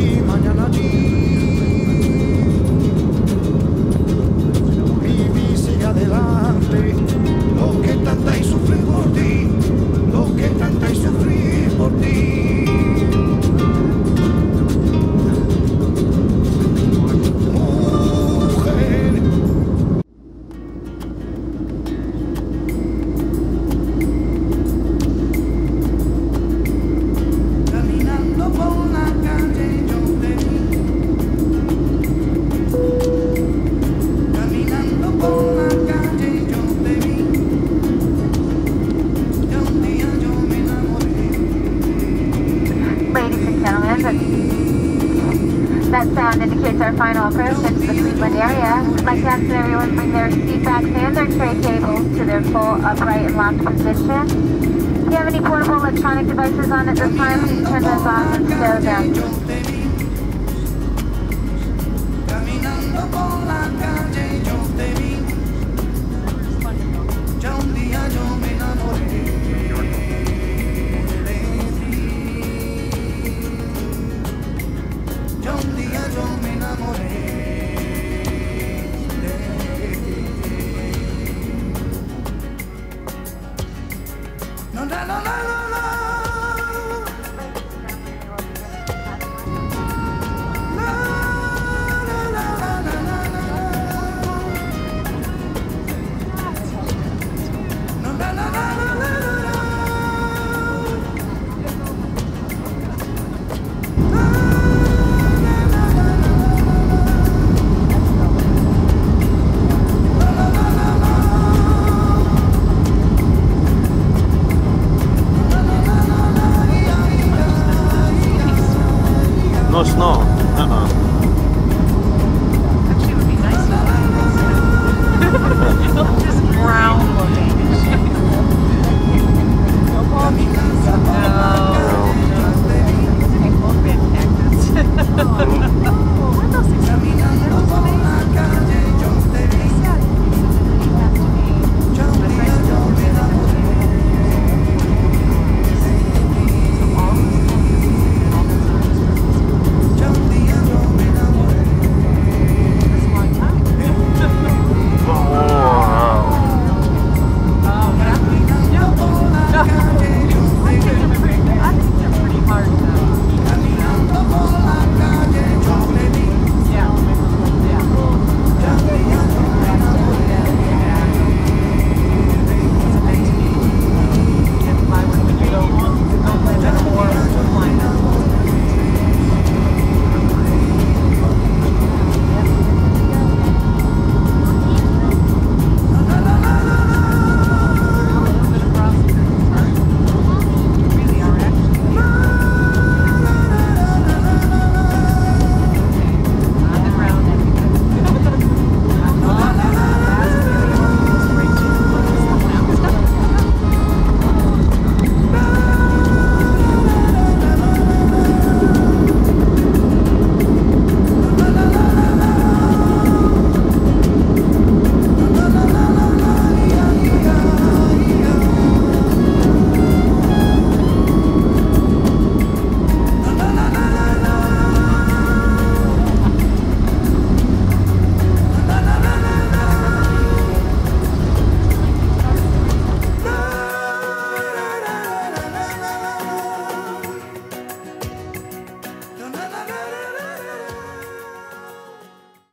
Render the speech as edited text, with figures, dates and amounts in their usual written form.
y mañana allí. Viví, sigue adelante, lo que tanta y sufrí por ti, lo que tanta y sufrí por ti. That sound indicates our final approach into the Cleveland area. We'd like to ask that everyone bring their seat backs and their tray tables to their full upright and locked position. If you have any portable electronic devices on at this time, please turn those off and stow them. No snow.